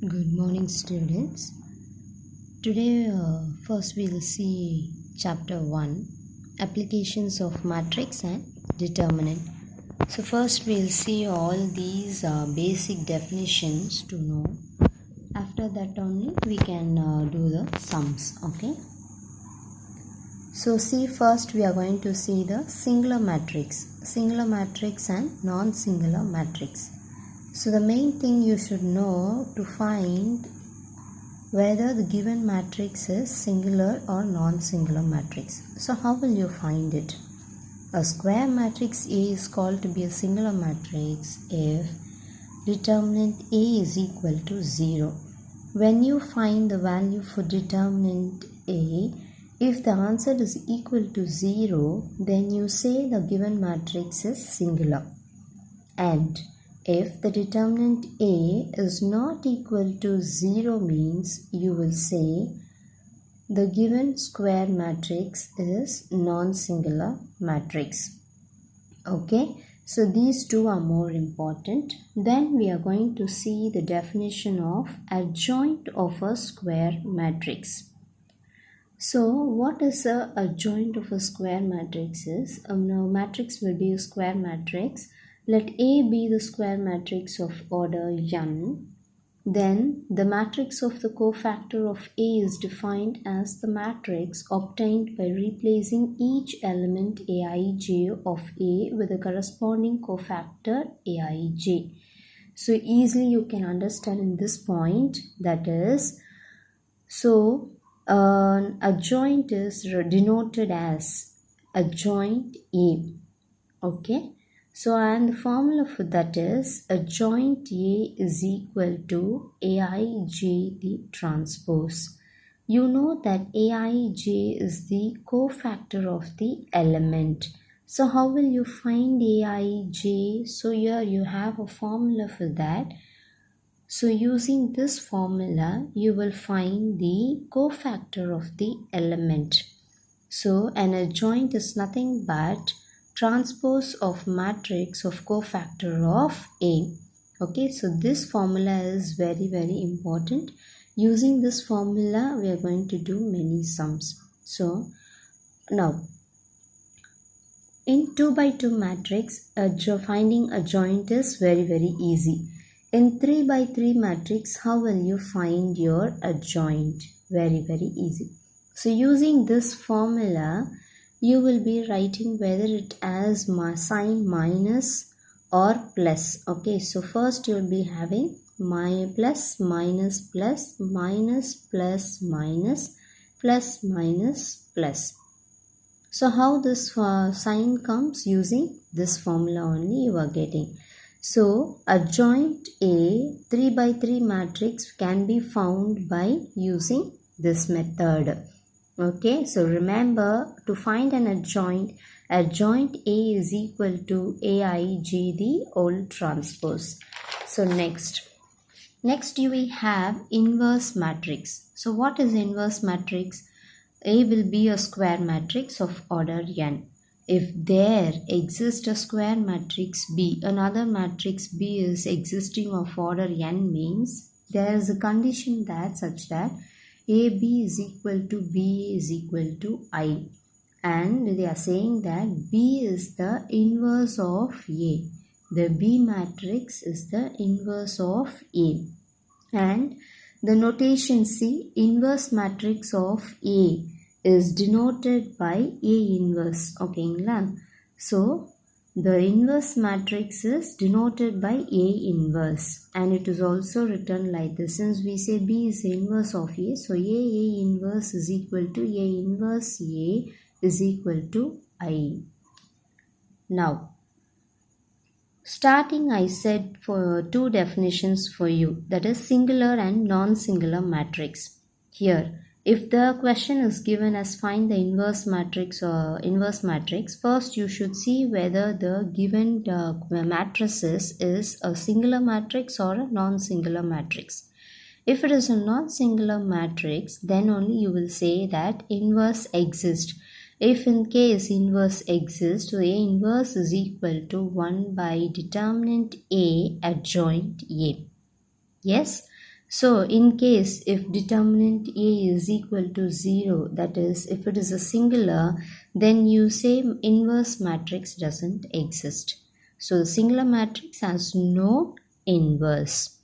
Good morning, students. Today, first we'll see chapter 1 Applications of Matrix and Determinant. So, first we'll see all these basic definitions to know. After that, only we can do the sums. Okay. So, see, first we are going to see the singular matrix and non-singular matrix. So the main thing you should know to find whether the given matrix is singular or non-singular matrix. So how will you find it? A square matrix A is called to be a singular matrix if determinant A is equal to 0. When you find the value for determinant A, if the answer is equal to 0, then you say the given matrix is singular. And if the determinant A is not equal to 0 means you will say the given square matrix is non-singular matrix. Okay, so these two are more important. Then we are going to see the definition of adjoint of a square matrix. So what is a adjoint of a square matrix is, now matrix will be a square matrix. Let A be the square matrix of order n. Then the matrix of the cofactor of A is defined as the matrix obtained by replacing each element Aij of A with a corresponding cofactor Aij. So easily you can understand in this point, that is, so an adjoint is denoted as adjoint A. Okay. So, and the formula for that is adjoint A is equal to Aij the transpose. You know that Aij is the cofactor of the element. So, how will you find Aij? So, here you have a formula for that. So, using this formula, you will find the cofactor of the element. So, an adjoint is nothing but transpose of matrix of cofactor of A. Okay, so this formula is very important. Using this formula, we are going to do many sums. So, now, in 2 by 2 matrix, finding adjoint is very easy. In 3 by 3 matrix, how will you find your adjoint? Very easy. So, using this formula, you will be writing whether it has sign minus or plus. Okay, so first you will be having plus minus plus minus plus minus plus minus plus. So how this sign comes? Using this formula only you are getting. So adjoint A 3 by 3 matrix can be found by using this method. Okay, so remember, to find an adjoint A is equal to Aij the whole transpose. So next we have inverse matrix. So what is inverse matrix? A will be a square matrix of order n. If there exists a square matrix B, another matrix B is existing of order n means there is a condition that such that AB is equal to B is equal to I, and they are saying that B is the inverse of A. The B matrix is the inverse of A, and the notation C, inverse matrix of A is denoted by A inverse. Okay, so the inverse matrix is denoted by A inverse, and it is also written like this. Since we say B is the inverse of A, so A inverse is equal to A inverse A is equal to I. Now, starting I said for two definitions for you, that is singular and non-singular matrix. Here, if the question is given as find the inverse matrix or inverse matrix, first you should see whether the given matrices is a singular matrix or a non-singular matrix. If it is a non-singular matrix, then only you will say that inverse exists. If in case inverse exists, so A inverse is equal to 1 by determinant A adjoint A. Yes. So, in case if determinant A is equal to 0, that is, if it is a singular, then you say inverse matrix doesn't exist. So, the singular matrix has no inverse.